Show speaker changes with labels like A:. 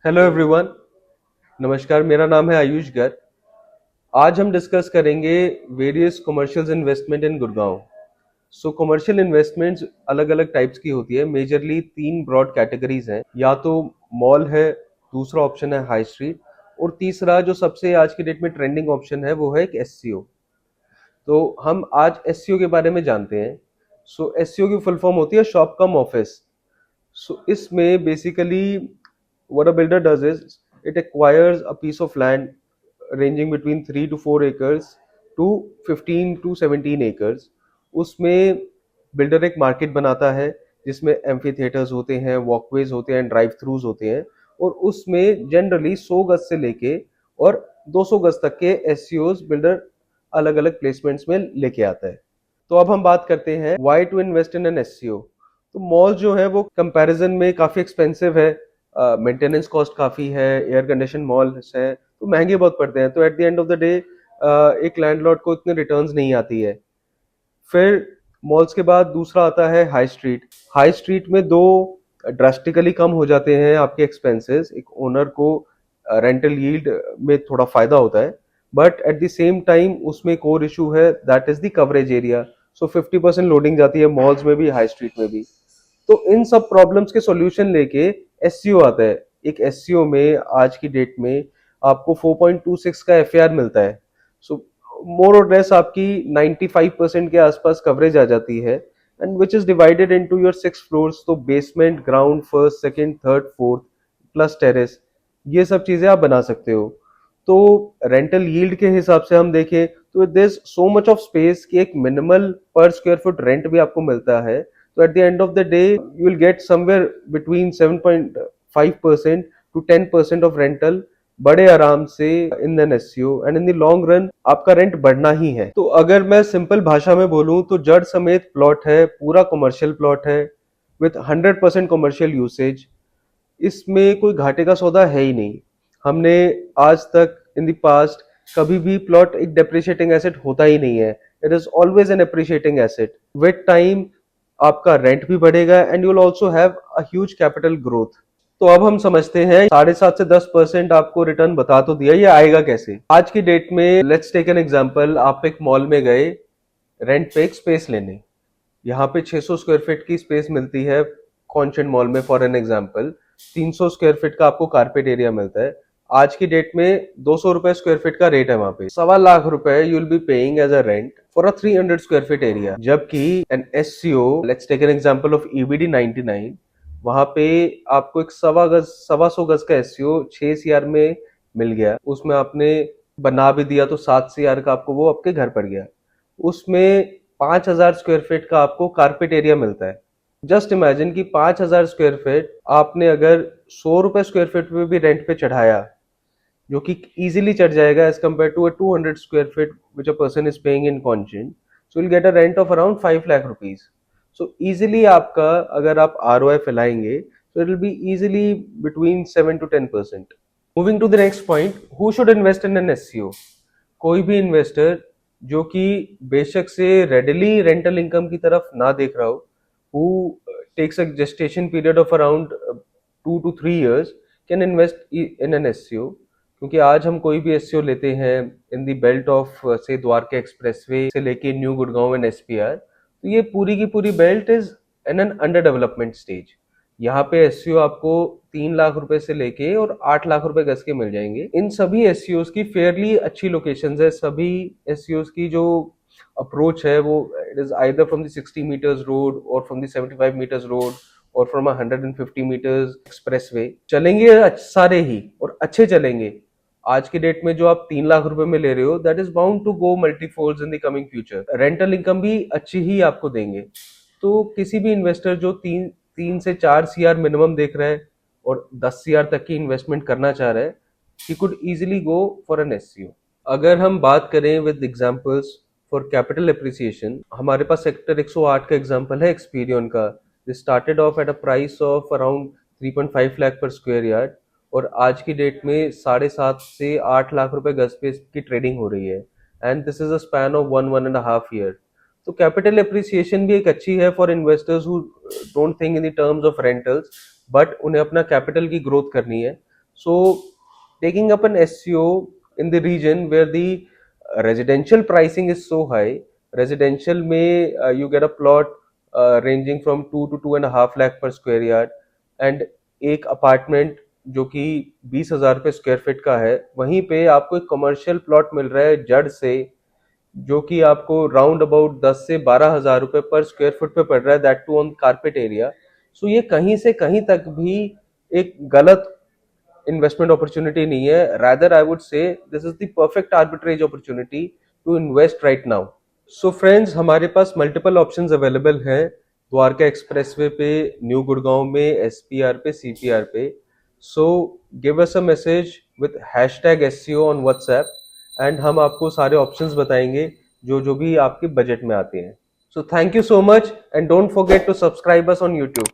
A: Hello everyone. नमस्कार, मेरा नाम है आयुष गर्ग। आज हम डिस्कस करेंगे वेरियस कमर्शियल इन्वेस्टमेंट इन गुड़गांव। सो कमर्शियल इन्वेस्टमेंट्स अलग अलग टाइप्स की होती है। मेजरली तीन ब्रॉड कैटेगरीज हैं, या तो मॉल है, दूसरा ऑप्शन है हाई स्ट्रीट, और तीसरा जो सबसे आज की डेट में ट्रेंडिंग ऑप्शन है वो है एक एससीओ। तो हम आज एससीओ के बारे में जानते हैं। सो एससीओ की फुल फॉर्म होती है शॉप कम ऑफिस। सो इसमें basically what a builder does is it acquires a piece of land ranging between 3 to 4 acres to 15 to 17 acres। उसमें बिल्डर एक मार्केट बनाता है जिसमें एम्फी थिएटर्स होते हैं, वॉकवेज होते हैं, ड्राइव थ्रूज होते हैं, और उसमें जनरली 100 गज से लेके और 200 गज तक के एससीओज बिल्डर अलग अलग प्लेसमेंट्स में लेके आता है। तो अब हम बात करते हैं why to invest in an SCO. तो मॉल जो है वो कंपैरिजन में काफी एक्सपेंसिव है, मेंटेनेंस कॉस्ट काफी है, एयर कंडीशन मॉल्स है तो महंगे बहुत पड़ते हैं। तो at the end of the day एक लैंडलॉर्ड को इतने रिटर्न्स नहीं आती है। फिर मॉल्स के बाद दूसरा आता है हाई स्ट्रीट। हाई स्ट्रीट में दो ड्रास्टिकली कम हो जाते हैं आपके एक्सपेंसेस। एक ओनर को रेंटल यील्ड में थोड़ा फायदा होता है, but at the same time उसमें एक और इशू है, that is the coverage area. So 50% loading जाती है मॉल्स में भी, हाई स्ट्रीट में भी। तो इन सब प्रॉब्लम्स के सॉल्यूशन लेके एससीओ आता है। एक एससीओ में आज की डेट में आपको 4.26 का एफएआर मिलता है। सो मोर और लेस आपकी 95% के आसपास कवरेज आ जाती है, and which is divided into your 6 floors. तो basement, ground, first, second, third, fourth plus terrace, ये सब चीजें आप बना सकते हो। तो रेंटल यील्ड के हिसाब से हम देखें तो there is so much of space कि एक मिनिमल पर स्क्वायर फुट रेंट भी आपको मिलता है। तो at the end of the day you will get somewhere between 7.5% to 10% of rental बड़े आराम से in an SCO, and in the long run आपका रेंट बढ़ना ही है। तो अगर मैं सिंपल भाषा में बोलूं तो जड़ समेत प्लॉट है, पूरा कमर्शियल प्लॉट है विथ 100% कमर्शियल यूसेज। इसमें कोई घाटे का सौदा है ही नहीं। हमने आज तक इन द पास्ट कभी भी प्लॉट एक डेप्रिशिएटिंग एसेट होता ही नहीं है। It is always an appreciating asset. With time आपका रेंट भी बढ़ेगा and you will also have a huge capital growth. तो अब हम समझते हैं 7.5 से 10% आपको रिटर्न बता तो दिया, ये आएगा कैसे आज की डेट में। Let's take an example. आप एक मॉल में गए रेंट पे एक स्पेस लेने। यहाँ पे 600 स्क्वायर फीट की स्पेस मिलती है कॉन्शेंट मॉल में, for an example. 300 square feet का आपको कारपेट एरिया मिलता है। आज की डेट में 200 रुपए स्क्वायर फीट का रेट है वहां पे। 1.25 लाख रुपए you will be paying as a rent for a 300 square feet area. जबकि an SCO, let's take an example of EBD 99, वहां पे आपको एक 1.25 गज का एससीओ 6 CR में मिल गया। उसमें आपने बना भी दिया तो 7 CR का आपको वो आपके घर पड़ गया। उसमें 5,000 स्क्वायर फीट का आपको कारपेट एरिया मिलता है। जस्ट इमेजिन कि 5,000 स्क्वायर फीट आपने अगर 100 रुपए स्क्वायर फीट पे भी रेंट पे चढ़ाया, जो कि इजीली चढ़ जाएगा as compare to a 200 square feet which a person is paying in Conscient, so will get a rent of around 5 lakh rupees. So easily आपका अगर आप आरओआई फैलाएंगे तो it will be easily between 7 to 10%। Moving to the next point, who should invest in an SCO. कोई भी investor जो कि बेशक से रेडिली रेंटल इनकम की तरफ ना देख रहा हो, who takes a gestation period of around 2 to 3 years can invest in an SEO। क्योंकि आज हम कोई भी एससीओ लेते हैं इन द बेल्ट ऑफ से द्वारका एक्सप्रेसवे से लेके न्यू गुड़गांव एंड एसपीआर, तो ये पूरी की पूरी belt is in an under development stage. यहाँ पे एससीओ आपको 3 लाख रुपए से लेके और 8 लाख रुपए गज के मिल जाएंगे। इन सभी एससीओ की फेयरली अच्छी लोकेशंस है। सभी एससीओ की जो अप्रोच है वो it is either from the 60 metres road और फ्रॉम द 75 मीटर्स रोड और फ्रॉम 150 मीटर्स एक्सप्रेसवे। चलेंगे सारे ही और अच्छे चलेंगे। आज की डेट में जो आप 3 लाख रुपए में ले रहे हो, that is bound to go multifolds in the coming future. Rental income भी अच्छी ही आपको देंगे। तो किसी भी इन्वेस्टर जो 3 से 4 CR मिनिमम देख रहा है और 10 CR तक की इन्वेस्टमेंट करना चाह रहा है, he could easily go for an SCO. अगर हम बात करें with examples for capital appreciation, हमारे पास सेक्टर 108 का एग्जांपल है एक्सपीरियन का। This started off at a price of around 3.5 lakh पर स्क्वायर यार्ड, और आज की डेट में 7.5 से 8 लाख रुपए गज पे की ट्रेडिंग हो रही है, and this is a span of 1.5 year. तो कैपिटल एप्रिसिएशन भी एक अच्छी है for investors who don't think in the terms of rentals, but उन्हें अपना कैपिटल की ग्रोथ करनी है। So taking up an SEO in the region where the residential pricing is so high, residential में you get a plot ranging from 2 to 2.5 lakh per square yard, and एक apartment जो कि 20,000 रुपये square feet का है, वहीं पे आपको एक कमर्शियल प्लॉट मिल रहा है जड़ से, जो कि आपको राउंड अबाउट 10 से 12 हजार रुपये पर स्क्वायर फुट पे पड़ रहा है, that too on carpet area. So ये कहीं से कहीं तक भी एक गलत इन्वेस्टमेंट अपॉर्चुनिटी नहीं है, rather I would say this is the perfect arbitrage opportunity to invest right now. So friends, हमारे पास मल्टीपल ऑप्शंस अवेलेबल हैं द्वारका एक्सप्रेसवे पे, न्यू गुड़गांव में, एसपीआर पे, सीपीआर पे। So give us a message with hashtag SCO on WhatsApp, and हम आपको सारे ऑप्शंस बताएंगे जो जो भी आपके बजट में आते हैं। So thank you so much, and don't forget to subscribe us on YouTube.